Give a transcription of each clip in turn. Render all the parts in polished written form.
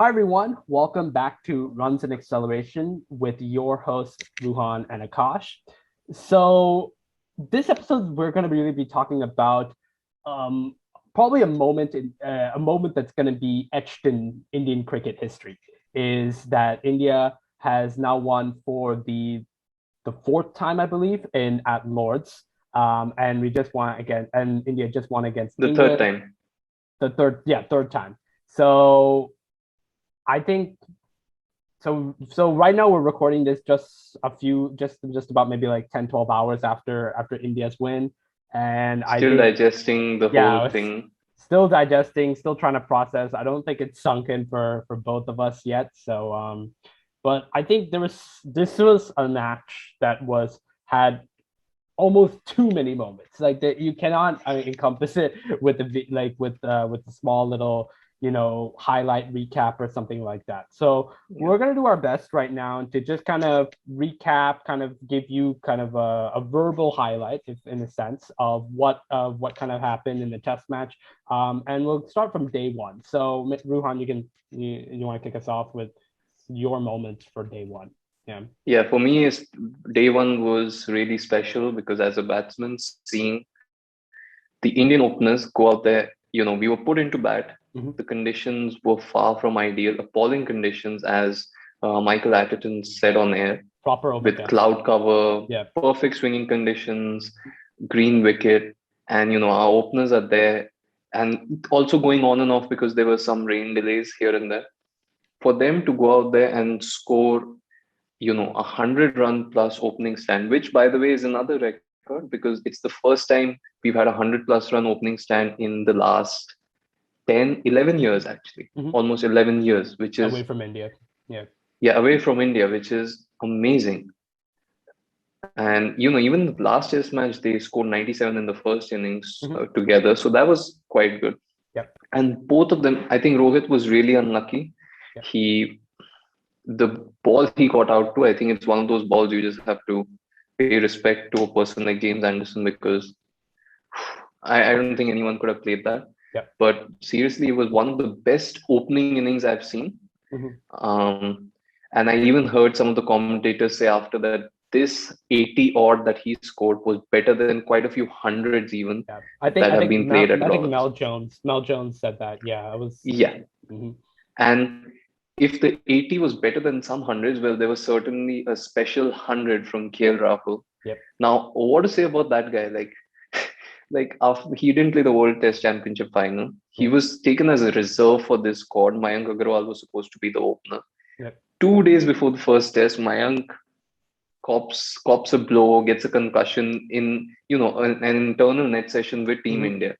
Hi, everyone. Welcome back to Runs and Acceleration with your hosts, Ruhan and Akash. So, this episode, we're going to really be talking about um, probably a moment that's going to be etched in Indian cricket history. Is that India has now won for the fourth time, I believe, in at Lords, and we just won again, and India just won against The third England time. the third time. So I think so right now we're recording this just about maybe like 10, 12 hours after India's win. And I Still think, digesting the yeah, whole I was thing. still digesting, still trying to process. I don't think it's sunk in for both of us yet. So but I think this was a match that was had almost too many moments. Like that you cannot encompass it with with the small little highlight recap or something like that. So Yeah. we're gonna do our best right now to just kind of recap, kind of give you kind of a verbal highlight, if in a sense, of what kind of happened in the test match. And we'll start from day one. So Ruhan, you want to kick us off with your moments for day one? Yeah. Yeah, for me, day one was really special because as a batsman, seeing the Indian openers go out there, we were put into bat. The Mm-hmm. conditions were far from ideal, appalling conditions, as Michael Atherton said on air, Proper with overcast. cloud cover, Yeah. perfect swinging conditions, green wicket, and our openers are there, and also going on and off because there were some rain delays here and there. For them to go out there and score, 100 run plus opening stand, which by the way is another record because it's the first time we've had 100 plus run opening stand in the last 10, 11 years, actually, Mm-hmm. almost 11 years, which Away is, from India. Yeah. yeah, away from India, which is amazing. And even the last test match, they scored 97 in the first innings Mm-hmm. together, so that was quite good. Yep. And both of them, I think Rohit was really unlucky. Yep. He The ball he got out to, I think it's one of those balls you just have to pay respect to a person like James Anderson because I don't think anyone could have played that. Yep. But seriously, it was one of the best opening innings I've seen. Mm-hmm. Um, and I even heard some of the commentators say after that this 80 odd that he scored was better than quite a few hundreds even Yeah. that have been played at I think Lords. Mel Jones said that. Yeah. It was. Yeah. Mm-hmm. And if the 80 was better than some hundreds, well, there was certainly a special 100 from KL Rahul. Yep. Now, what to say about that guy? Like after he didn't play the World Test Championship final, he Yep. was taken as a reserve for this squad. Mayank Agarwal was supposed to be the opener. Yep. 2 days before the first test, Mayank cops a blow, gets a concussion in an internal net session with Team Mm-hmm. India.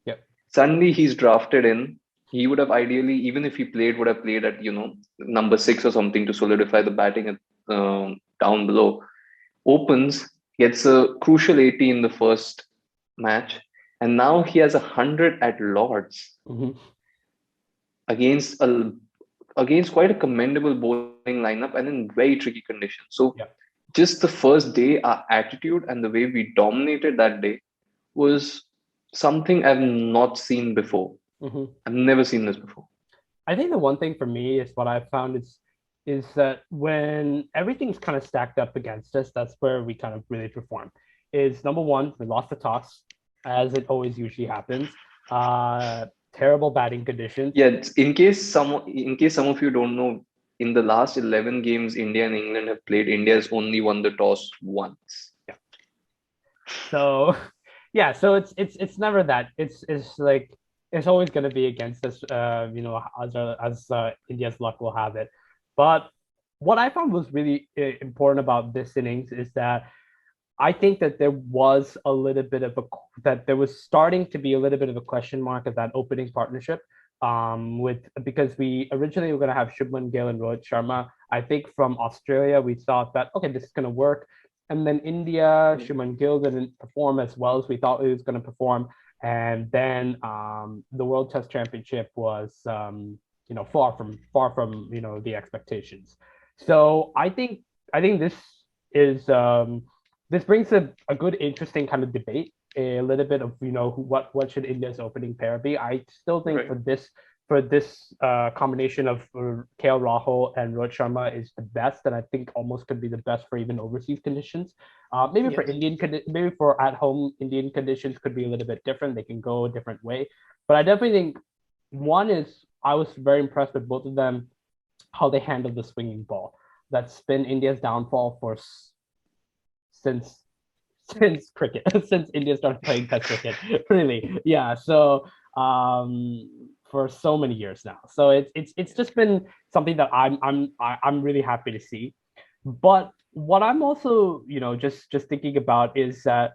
Yep. Suddenly he's drafted in. He would have ideally, even if he played, would have played at number six or something to solidify the batting at, down below. Opens, gets a crucial 80 in the first match, and now he has 100 at Lords Mm-hmm. against against quite a commendable bowling lineup and in very tricky conditions. So Yep. just the first day, our attitude and the way we dominated that day was something I've not seen before. Mm-hmm. I've never seen this before. I think the one thing for me is what I've found is that when everything's kind of stacked up against us, that's where we kind of really perform. Is number one, we lost the toss, as it always usually happens. Terrible batting conditions. Yeah, in case some of you don't know, in the last 11 games India and England have played, India has only won the toss once. Yeah. So yeah, so it's never that. It's like it's always going to be against us. As India's luck will have it. But what I found was really important about this innings is that I think that there was a little bit of a that there was starting to be a little bit of a question mark of that opening partnership. With because we originally were going to have Shubman Gill and Rohit Sharma. I think from Australia we thought that okay, this is going to work, and then India, Shubman Gill didn't perform as well as we thought he was going to perform, and then the World Test Championship was far from the expectations. So I think is this brings a good, interesting kind of debate. A little bit of what should India's opening pair be. I still think Right. for for this combination of KL Rahul and Rohit Sharma is the best, and I think almost could be the best for even overseas conditions. Maybe for Yes. maybe for at home Indian conditions could be a little bit different. They can go a different way, but I definitely think one is I was very impressed with both of them how they handled the swinging ball. That's been India's downfall for since since cricket, since India started playing Test cricket. Really, yeah. So for so many years now. So it's just been something that I'm really happy to see. But what I'm also just thinking about is that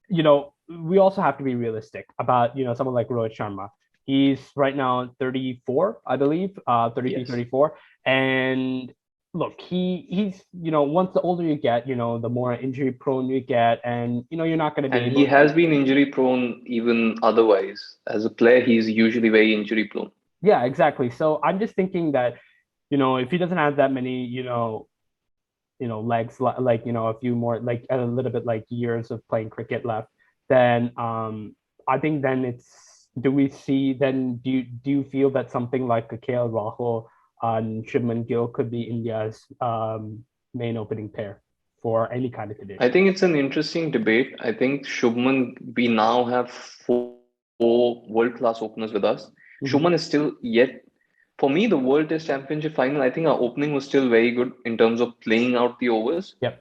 we also have to be realistic about someone like Rohit Sharma. He's right now 34, I believe, 33, Yes. 34. And look, he's once the older you get, the more injury prone you get, and you're not going to be And he able has to. been injury prone even otherwise. As a player, he's usually very injury prone. Yeah, exactly. So I'm just thinking that if he doesn't have that many legs, like a few more, like a little bit like years of playing cricket left, then I think then it's do we see then do you feel that something like a KL Rahul and Shubman Gill could be India's main opening pair for any kind of I condition? think it's an interesting debate. I think Shubman, we now have four world-class openers with us. Mm-hmm. Shubman is still yet, for me, the World Test Championship final, I think our opening was still very good in terms of playing out the overs. Yep.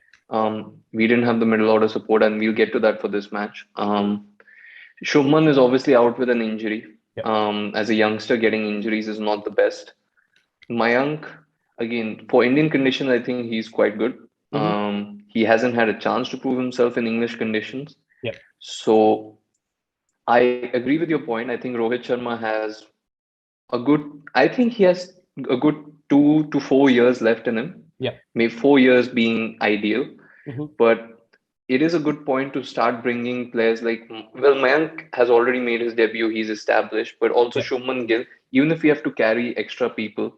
We didn't have the middle order support, and we'll get to that for this match. Shubman is obviously out with an injury. Yep. As a youngster, getting injuries is not the best. Mayank, again, for Indian conditions, I think he's quite good. Mm-hmm. He hasn't had a chance to prove himself in English conditions. Yep. So I agree with your point. I think Rohit Sharma has a good, I think he has a good 2 to 4 years left in him. Yep. Maybe 4 years being ideal. Mm-hmm. But it is a good point to start bringing players like, well, Mayank has already made his debut, he's established, but also Yep. Shubman Gill, even if we have to carry extra people,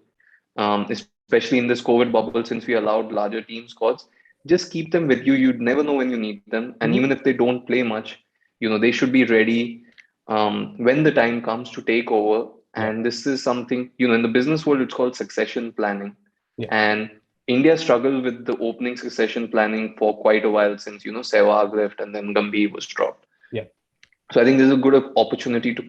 especially in this COVID bubble, since we allowed larger team squads, just keep them with you. You'd never know when you need them. And even Mm-hmm. if they don't play much, they should be ready when the time comes to take over. Yep. And this is something, in the business world, it's called succession planning. Yep. And India struggled with the opening succession planning for quite a while since, Sehwag left and then Gambhir was dropped. Yep. So I think there's a good opportunity to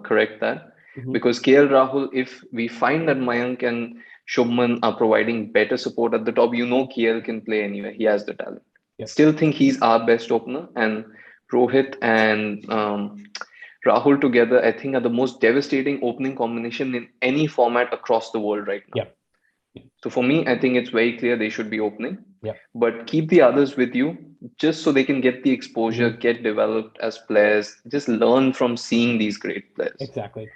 correct that Mm-hmm. because KL Rahul, if we find that Mayank and Shubman are providing better support at the top, KL can play anywhere. He has the talent. Yep. Still think he's our best opener, and Rohit and Rahul together, I think, are the most devastating opening combination in any format across the world right now. Yep. So for me, I think it's very clear they should be opening, Yep. but keep the others with you just so they can get the exposure, Mm-hmm. get developed as players, just learn from seeing these great players. Exactly.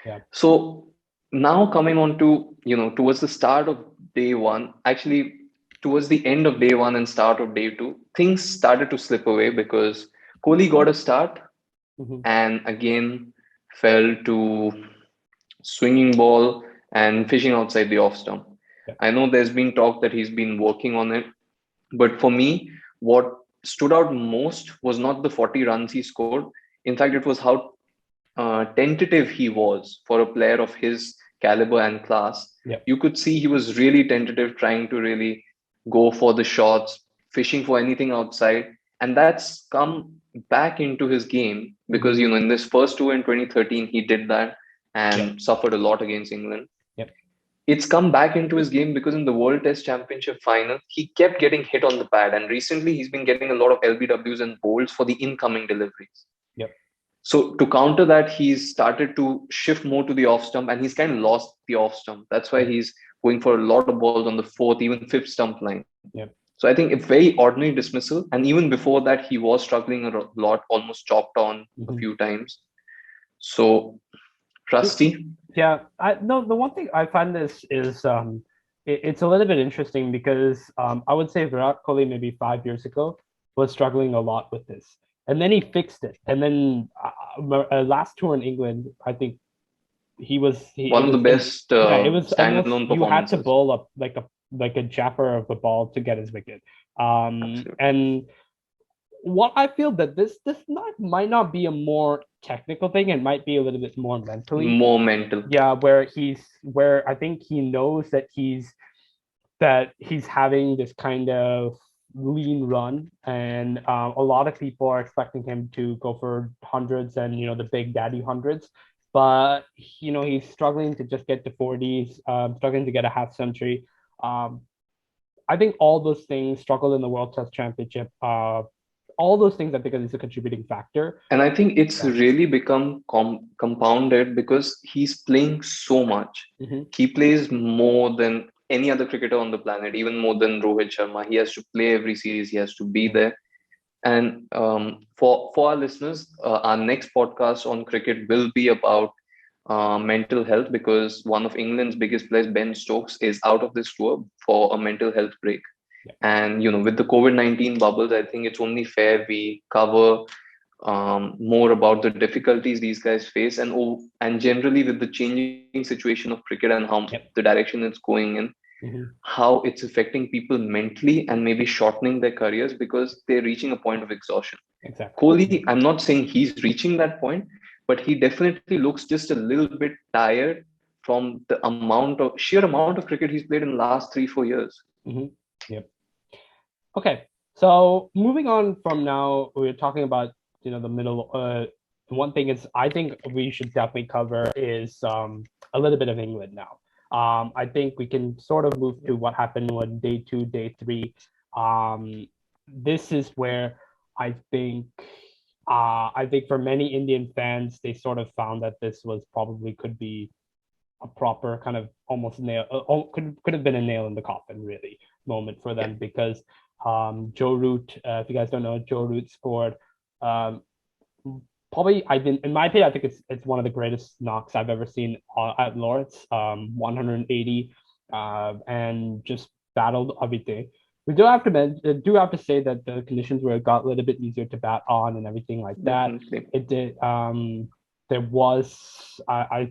Yeah. So now coming on to, towards the start of day one, actually towards the end of day one and start of day two, things started to slip away because Kohli got a start Mm-hmm. and again fell to swinging ball and fishing outside the off stump. Yep. I know there's been talk that he's been working on it, but for me, what stood out most was not the 40 runs he scored. In fact, it was how tentative he was for a player of his caliber and class. Yep. You could see he was really tentative, trying to really go for the shots, fishing for anything outside. And that's come back into his game because, Mm-hmm. in this first tour in 2013, he did that Yep. and suffered a lot against England. Yep. It's come back into his game because in the World Test Championship final, he kept getting hit on the pad. And recently, he's been getting a lot of LBWs and bolts for the incoming deliveries. Yep. So to counter that, he's started to shift more to the off stump and he's kind of lost the off stump. That's why Yep. he's going for a lot of balls on the fourth, even fifth stump line. Yep. So I think a very ordinary dismissal. And even before that, he was struggling a lot, almost chopped on a Mm-hmm. few times. So Rusty. Yeah, I no. The one thing I find this is it's a little bit interesting because I would say Virat Kohli maybe 5 years ago was struggling a lot with this, and then he fixed it. And then last tour in England, I think it One of the was best yeah, it was almost standalone you had to performances. bowl up like a japper of the ball to get his wicket. Absolutely. And what I feel that this not might not be a more technical thing. It might be a little bit more mentally. More mental. Yeah, where I think he knows that he's having this kind of lean run, and a lot of people are expecting him to go for hundreds and the big daddy hundreds, but he's struggling to just get to 40s, struggling to get a half century. Um, I think all those things struggle in the World Test Championship. All those things I think is a contributing factor. And I think it's Yeah. really become compounded because he's playing so much. Mm-hmm. He plays more than any other cricketer on the planet, even more than Rohit Sharma. He has to play every series, he has to be there. And for our listeners, our next podcast on cricket will be about mental health because one of England's biggest players, Ben Stokes, is out of this tour for a mental health break. Yeah. And with the COVID-19 bubbles, I think it's only fair we cover more about the difficulties these guys face, and generally with the changing situation of cricket and how Yep. the direction it's going in, Mm-hmm. how it's affecting people mentally and maybe shortening their careers because they're reaching a point of exhaustion. Exactly. Kohli, I'm not saying he's reaching that point, but he definitely looks just a little bit tired from the sheer amount of cricket he's played in the last 3-4 years. Mm-hmm. Yep. Okay. So moving on from now, we're talking about the middle. One thing is I think we should definitely cover is a little bit of England now. I think we can sort of move to what happened on day 2, day 3. This is where I think for many Indian fans, they sort of found that this was probably could be a proper kind of almost nail, could have been a nail in the coffin, really, moment for them, because Joe Root, if you guys don't know, Joe Root scored um, probably, in my opinion, I think it's one of the greatest knocks I've ever seen at Lords, 180, and just battled everything. We do have to say that the conditions where it got a little bit easier to bat on and everything like that. Definitely. It did. I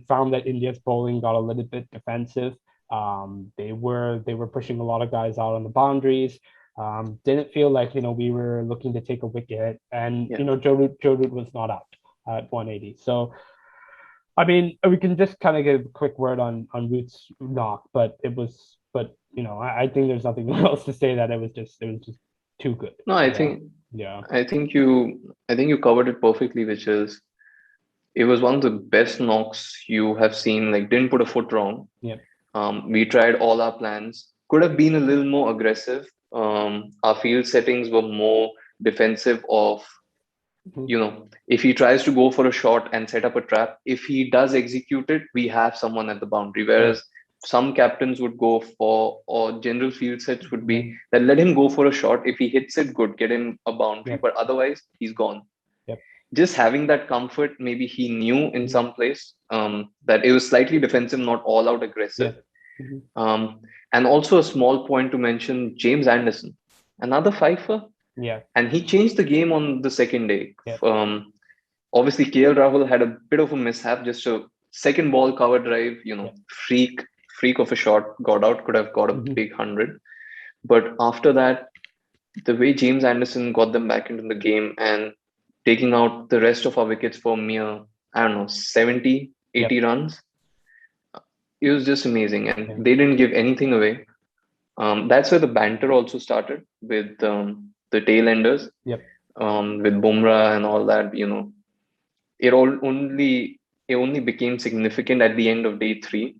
found that India's bowling got a little bit defensive. They were pushing a lot of guys out on the boundaries. Didn't feel like we were looking to take a wicket, and Joe Root was not out at 180. So I mean, we can just kind of give a quick word on Root's knock, but I think there's nothing else to say, that it was just too good. No, I think you covered it perfectly, which is it was one of the best knocks you have seen. Like, didn't put a foot wrong. Yeah. We tried all our plans. Could have been a little more aggressive. Our field settings were more defensive of, if he tries to go for a shot and set up a trap, if he does execute it, we have someone at the boundary. Whereas some captains would go for, or general field sets would be that let him go for a shot. If he hits it, good, get him a boundary. But otherwise, he's gone. Just having that comfort, maybe he knew in some place that it was slightly defensive, not all out aggressive. And also a small point to mention, James Anderson, another fifer. And he changed the game on the second day. Obviously, KL Rahul had a bit of a mishap, just a second ball cover drive, freak of a shot, got out, could have got a big 100. But after that, the way James Anderson got them back into the game and taking out the rest of our wickets for mere, 70, 80 runs, it was just amazing. And they didn't give anything away. That's where the banter also started with the tail enders, with Bumrah and all that. It only became significant at the end of day 3,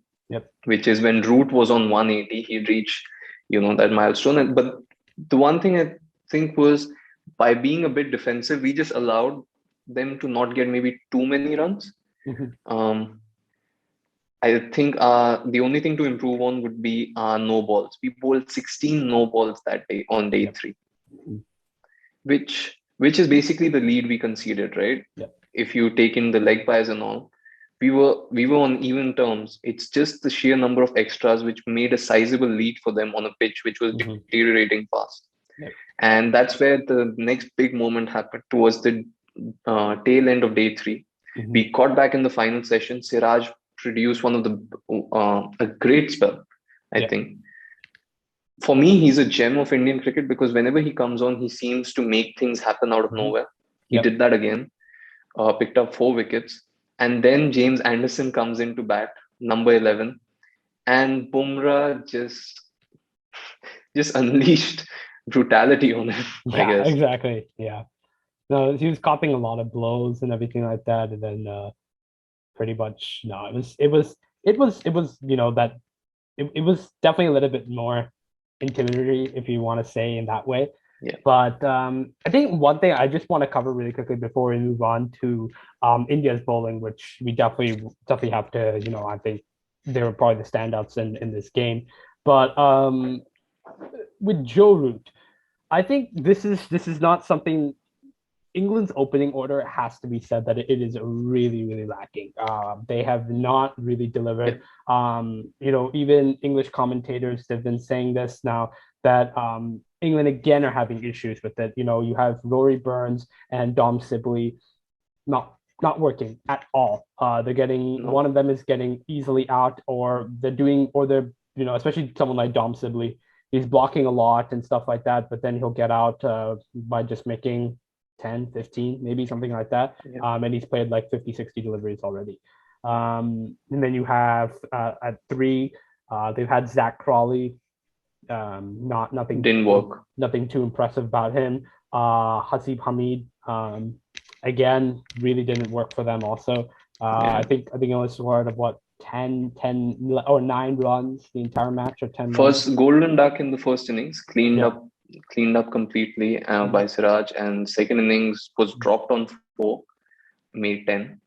which is when Root was on 180. He'd reach, that milestone. But the one thing I think was, by being a bit defensive, we just allowed them to not get maybe too many runs. I think the only thing to improve on would be no balls. We bowled 16 no balls that day on day 3, which is basically the lead we conceded, right? If you take in the leg byes and all, we were on even terms. It's just the sheer number of extras which made a sizable lead for them on a pitch which was deteriorating fast. And that's where the next big moment happened towards the tail end of day 3. We caught back in the final session. Siraj produced one of the a great spell, I think. For me, he's a gem of Indian cricket because whenever he comes on, he seems to make things happen out of Mhm. nowhere. He Yep. did that again, picked up 4 wickets. And then James Anderson comes into bat, number 11. And Bumrah just unleashed brutality on him, I Yeah, guess. exactly. Yeah. No, he was copying a lot of blows and everything like that, and then pretty much no, it was that it was definitely a little bit more intimidatory if you want to say in that way. Yeah. But I think one thing I just want to cover really quickly before we move on to India's bowling, which we definitely have to, I think they were probably the standouts in this game. But with Joe Root, I think this is not something England's opening order has to be said that it is really, really lacking. They have not really Yeah. delivered. Even English commentators have been saying this now that England again are having issues with it. You have Rory Burns and Dom Sibley not working at all. They're getting No. one of them is getting easily out, or they're especially someone like Dom Sibley. He's blocking a lot and stuff like that, but then he'll get out by just making 10, 15, maybe something like that. Yeah. And he's played like 50, 60 deliveries already. And then you have at three, they've had Zach Crawley. Not Didn't work. nothing too impressive about him. Hasib Hamid, again, really didn't work for them. Also, Yeah. I think it was scored of what 10 or 9 runs the entire match or 10 runs. First golden duck in the first innings, Yeah. cleaned up completely Mhm. by Siraj, and second innings was dropped on 4, made 10.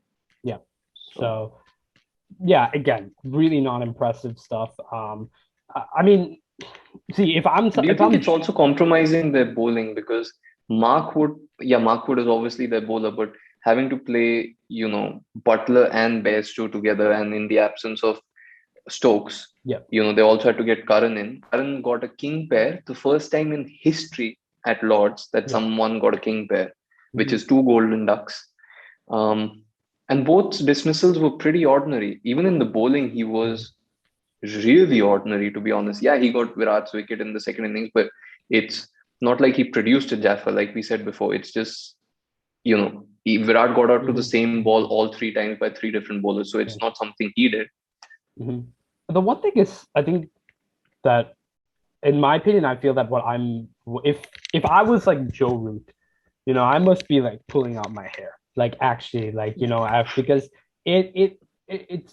Yeah. So, So yeah, again, really not impressive stuff. I mean, see, do you if think I'm it's also compromising their bowling because Mark Wood is obviously their bowler, but having to play, Butler and Bairstow together, and in the absence of Stokes, yeah. they also had to get Curran in. Curran got a king pair, the first time in history at Lords that Yeah. someone got a king pair, which Mhm. is two golden ducks. Um, and both dismissals were pretty ordinary. Even in the bowling, he Mhm. was really ordinary, to be honest. Yeah, he got Virat's wicket in the second innings, but it's not like he produced a Jaffa, like we said before. It's just, Virat got out to the Mhm. same ball all 3 times by 3 different bowlers. So Yeah. it's not something he did. Mhm. The one thing is, I think that, in my opinion, I feel that what I'm if I was like Joe Root, I must be like pulling out my hair, like actually, like because it it.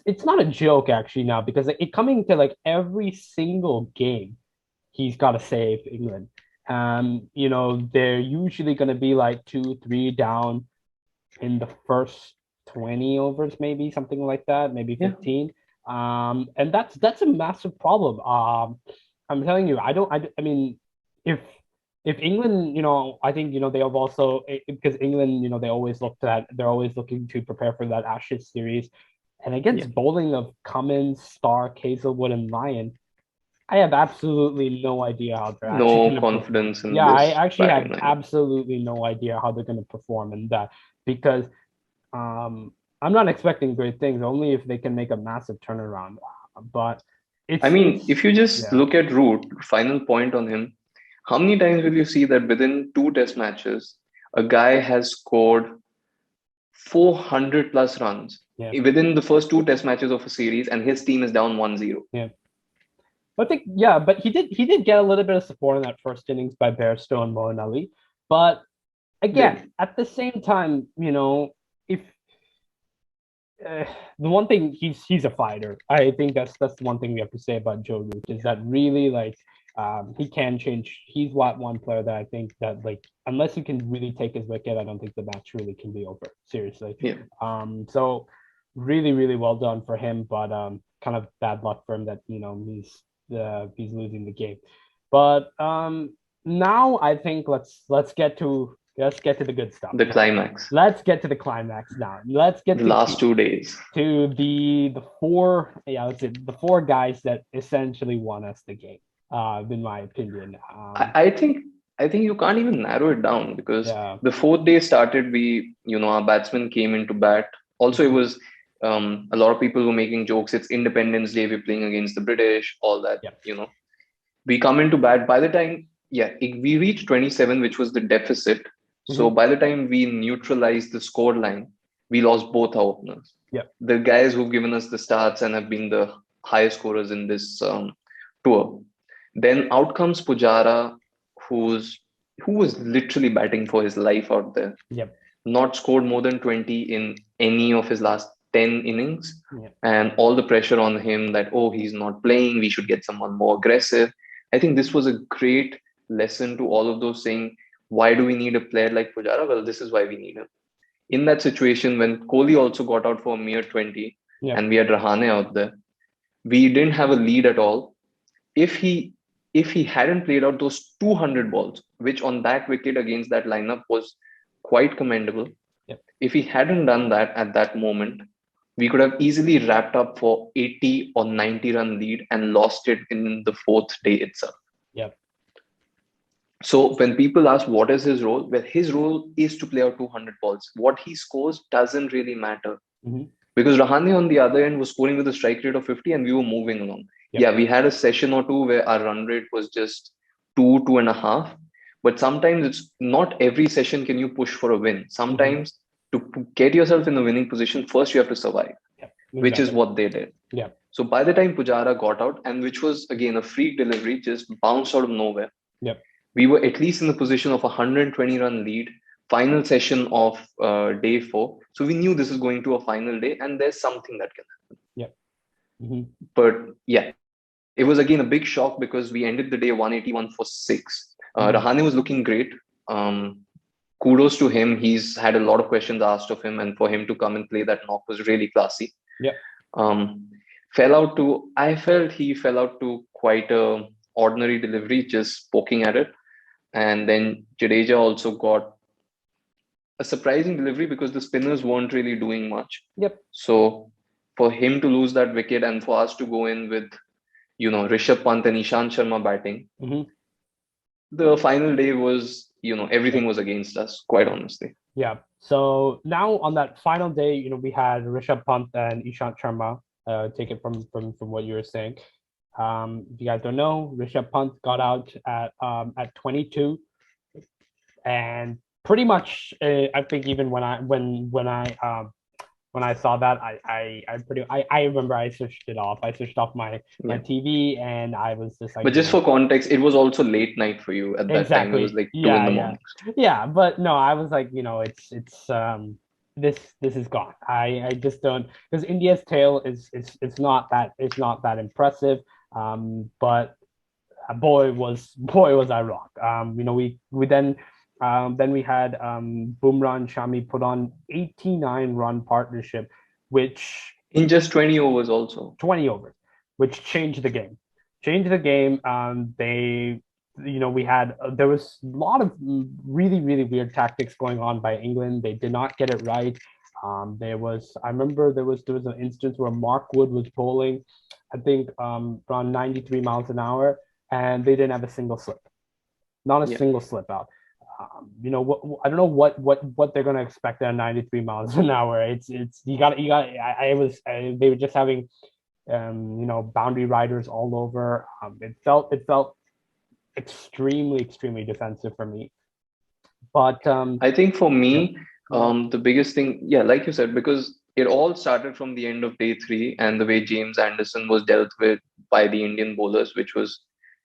It's not a joke actually now because it coming to like every single game he's got to save England. They're usually going to be like 2, 3 down in the first 20 overs, maybe something like that, maybe Yeah. 15. And that's a massive problem. I'm telling you, I mean, if if England, I think they have also because England, they're always looking to prepare for that Ashes series, and Yeah. against bowling of Cummins, Stark, Hazelwood, and Lyon, I have absolutely no idea how they're actually No going to perform. confidence in Yeah, I this actually batting have lineup. absolutely no idea how they're going to perform in that because um, I'm not expecting great things, only if they can make a massive turnaround. But I mean, if you just yeah, look at Root, final point on him, how many times will you see that within 2 test matches, a guy has scored 400 plus runs yeah, within the first 2 test matches of a series and his team is down 1-0? yeah. I think yeah, but he did get a little bit of support in that first innings by Bairstow and Moeen Ali. But again, Did. at the same time, if uh, the one thing he's a fighter. I think that's the one thing we have to say about Joe Root is that really like he can change. He's one player that I think that like unless he can really take his wicket, I don't think the match really can be over. Seriously. Yeah. So really really well done for him, but kind of bad luck for him that he's losing the game. But now I think let's get to the good stuff The now. climax. Let's get to the climax now. Let's get The last 2 days. to the four the four guys that essentially won us the game. In my opinion. I think you can't even narrow it down because Yeah. the fourth day started. Our batsmen came into bat. Also, it Mhm. was a lot of people were making jokes. It's Independence Day. We're playing against the British. All that. Yeah. We come into bat. By the time, we reached 27, which was the deficit. So Mhm. by the time we neutralized the score line, we lost both our openers. Yeah. The guys who've given us the starts and have been the highest scorers in this tour. Then out comes Pujara, who was literally batting for his life out there. Yep. Not scored more than 20 in any of his last 10 innings. Yep. And all the pressure on him that, oh, he's not playing, we should get someone more aggressive. I think this was a great lesson to all of those, saying, why do we need a player like Pujara? Well, this is why we need him. In that situation, when Kohli also got out for a mere 20 Yep. and we had Rahane out there, we didn't have a lead at all. If he if he hadn't played out those 200 balls, which on that wicket against that lineup was quite commendable, Yep. if he hadn't done that at that moment, we could have easily wrapped up for 80 or 90 run lead and lost it in the fourth day itself. Yep. So when people ask what is his role, well, his role is to play out 200 balls. What he scores doesn't really matter. Mhm. Because Rahane on the other end was scoring with a strike rate of 50 and we were moving along. Yep. Yeah, we had a session or two where our run rate was just 2.5. But sometimes it's not every session can you push for a win. Sometimes to get yourself in a winning position, first you have to survive, Yep. which is Exactly. what they did. Yep. So by the time Pujara got out, and which was again a freak delivery, just bounced out of nowhere, Yep. we were at least in the position of a 120 run lead, final session of day 4. So we knew this is going to a final day and there's something that can happen. Yep. Mhm. But yeah, it was again a big shock because we ended the day 181 for 6. Mhm. Rahane was looking great. Kudos to him. He's had a lot of questions asked of him, and for him to come and play that knock was really classy. Yep. Um, I felt he fell out to quite a ordinary delivery, just poking at it. And then Jadeja also got a surprising delivery because the spinners weren't really doing much. Yep. So for him to lose that wicket and for us to go in with, Rishabh Pant and Ishant Sharma batting, Mhm. the final day was, everything Yep. was against us, quite honestly. Yeah. So now on that final day, we had Rishabh Pant and Ishant Sharma. Take it from what you were saying. If you guys don't know, Rishabh Pant got out at 22, and pretty much, I think even when I saw that, I remember I switched it off. I switched off my Yeah. TV, and I was just like, But just for context, it was also late night for you at that time. It was exactly, like 2 in yeah, the yeah, morning. yeah. But no, I was like, it's this is gone. I just don't, because India's tail it's not that impressive. But boy was I wrong. Then we had Bumrah and Shami put on 89 run partnership, which In just 20 overs also. 20 overs, which changed the game. Changed the game. We had there was a lot of really weird tactics going on by England. They did not get it right. I remember there was an instance where Mark Wood was bowling, I think around 93 miles an hour, and they didn't have a single slip, not a Yeah. single slip out. I don't know what they're gonna expect at 93 miles an hour. It's you got. They were just having boundary riders all over. It felt extremely defensive for me. But I think for yeah, me, the biggest thing, yeah, like you said, because it all started from the end of day 3 and the way James Anderson was dealt with by the Indian bowlers, which was,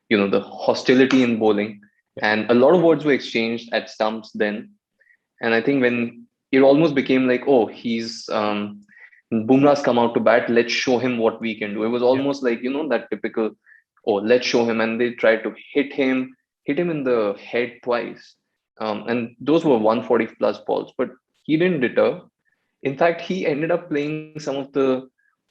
the hostility in bowling. yeah, And a lot of words were exchanged at stumps then. And I think when it almost became like, oh, Bumrah's come out to bat, let's show him what we can do. It was yeah. almost like, that typical, oh, let's show him. And they tried to hit him in the head twice. And those were 140 plus balls, but he didn't deter. In fact, he ended up playing some of the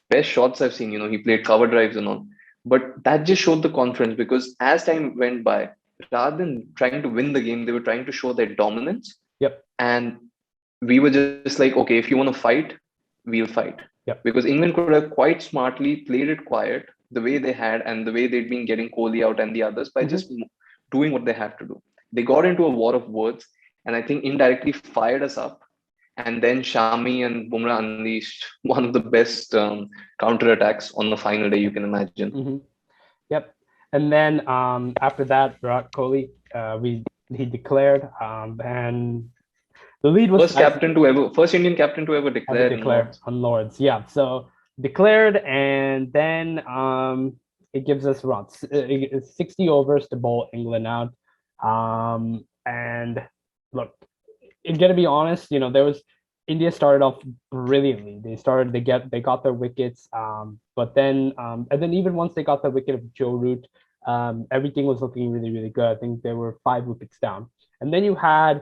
best shots I've seen. He played cover drives and all. But that just showed the confidence because as time went by, rather than trying to win the game, they were trying to show their dominance. Yep. And we were just like, okay, if you want to fight, we'll fight. Yep. Because England could have quite smartly played it quiet the way they had and the way they'd been getting Kohli out and the others by just doing what they have to do. They got into a war of words and I think indirectly fired us up. And then Shami and Bumrah unleashed one of the best counter attacks on the final day you can imagine. Yep. And then after that, Virat Kohli, he declared, and the lead was First Indian captain to ever ever declare in declare Lords. on Lords. Yeah, so declared, and then it gives us around 60 overs to bowl England out. And look, I'm gonna be honest, there was India started off brilliantly. They got their wickets, but then and then even once they got the wicket of Joe Root, everything was looking really really good. I think there were 5 wickets down, and then you had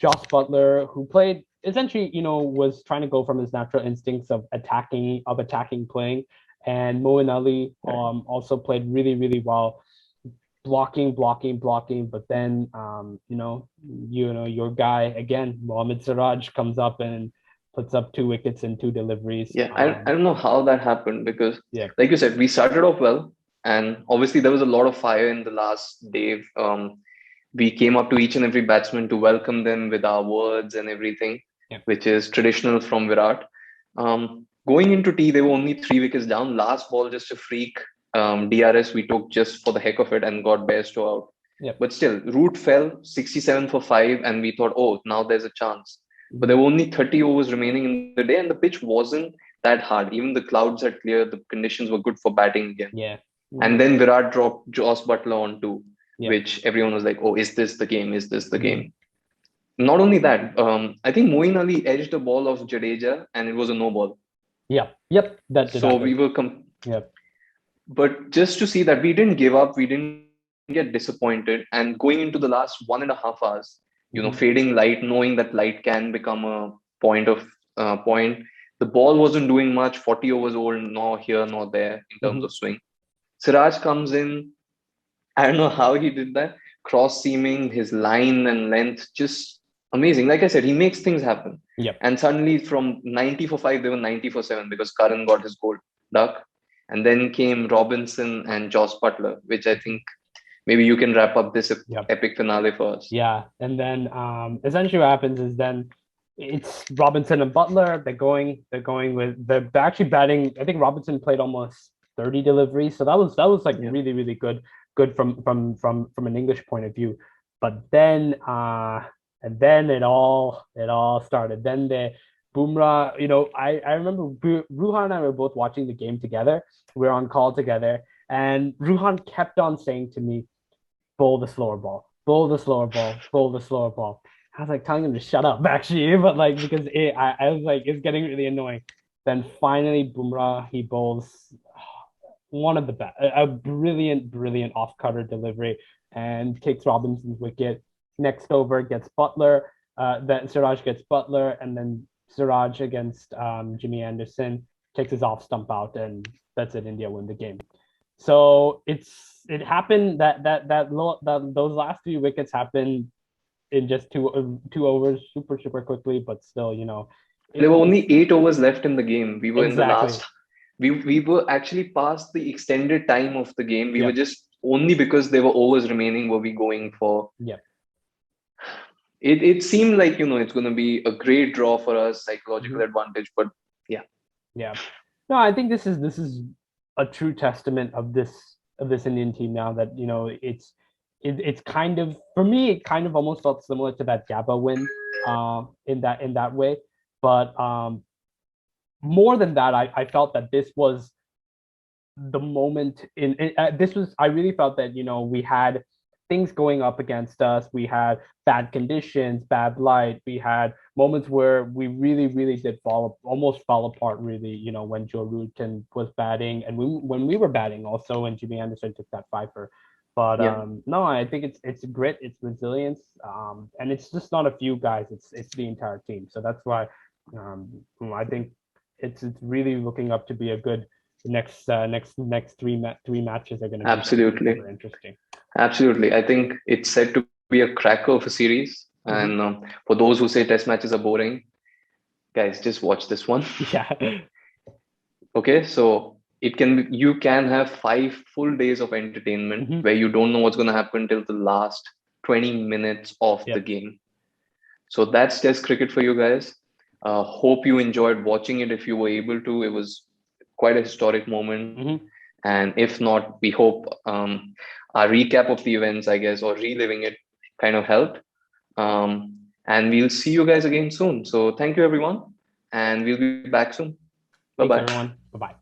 Joss Butler, who played essentially, was trying to go from his natural instincts of attacking playing, and Moeen Ali also played really really well, blocking. But then, your guy again, Mohammad Siraj, comes up and puts up 2 wickets and 2 deliveries. Yeah, I don't know how that happened because, Yeah, like you said, we started off well, and obviously there was a lot of fire in the last day. We came up to each and every batsman to welcome them with our words and everything, yeah, which is traditional from Virat. Going into tea, they were only 3 wickets down. Last ball, just a freak DRS we took just for the heck of it and got Bairstow out. yeah. But still, Root fell 67 for 5, and we thought, oh, now there's a chance. But Mhm. there were only 30 overs remaining in the day, and the pitch wasn't that hard. Even the clouds had cleared, the conditions were good for batting again. Yeah. And Mhm. then Virat dropped Joss Butler on two, Yeah. which everyone was like, oh, is this the game? Is this the Mhm. game? Not only that, I think Moeen Ali edged the ball of Jadeja, and it was a no ball. Yeah. Yep. That did So happen. we were, Yep. but just to see that we didn't give up, we didn't get disappointed, and going into the last 1.5 hours, Mhm. fading light, knowing that light can become a point. The ball wasn't doing much. 40 overs old, nor here nor there in terms Mhm. of swing. Siraj comes in. I don't know how he did that. Cross seaming, his line and length, just amazing. Like I said, he makes things happen. Yep. And suddenly from 90 for 5, they were 90 for 7 because Karan got his gold duck. And then came Robinson and Joss Butler, which I think maybe you can wrap up this Yep. epic finale for us. Yeah. And then essentially what happens is then it's Robinson and Butler. They're actually batting. I think Robinson played almost 30 deliveries. So that was like Yeah. really, really good from an English point of view. But then and then it all started. Then the Bumrah, I remember Ruhan and I were both watching the game together. We were on call together, and Ruhan kept on saying to me, bowl the slower ball, bowl the slower ball, bowl the slower ball. I was like telling him to shut up, actually, but like because I was like, it's getting really annoying. Then finally, Bumrah, he bowls one of the best, a brilliant off cutter delivery, and takes Robinson's wicket. Next over gets Butler. Then Siraj gets Butler, and then Siraj against Jimmy Anderson takes his off stump out, and that's it. India win the game. So it happened that those last 3 wickets happened in just two overs, super quickly, but still, There were it's only 8 overs left in the game. We were in the exactly. last. We were actually past the extended time of the game. We were Yep. just only because there were overs remaining were we going for. Yep. It seemed like it's going to be a great draw for us, psychological Mhm. advantage. But yeah, Yeah. No, I think this is a true testament of this Indian team now that it's kind of, for me, it kind of almost felt similar to that Gabba win in that way. But more than that, I felt that this was the moment this was, I really felt that we had things going up against us. We had bad conditions, bad light. We had moments where we really did almost fall apart, really, when Joe Root was batting, and when we were batting also, when Jimmy Anderson took that fifer. But yeah, no, I think it's grit, it's resilience, and it's just not a few guys, it's the entire team. So that's why I think it's really looking up to be a good next three matches are going to be absolutely, super interesting. absolutely. I think it's said to be a cracker of a series. And Hmm. for those who say test matches are boring, guys, just watch this one. Yeah. Okay, so you can have 5 full days of entertainment Hmm. where you don't know what's going to happen till the last 20 minutes of the Yep. game. So that's Test cricket for you guys. Hope you enjoyed watching it if you were able to. It was quite a historic moment. Hmm. And if not, we hope our recap of the events, I guess, or reliving it kind of helped. And we'll see you guys again soon. So thank you, everyone. And we'll be back soon. Bye Thanks, bye. everyone. Bye bye.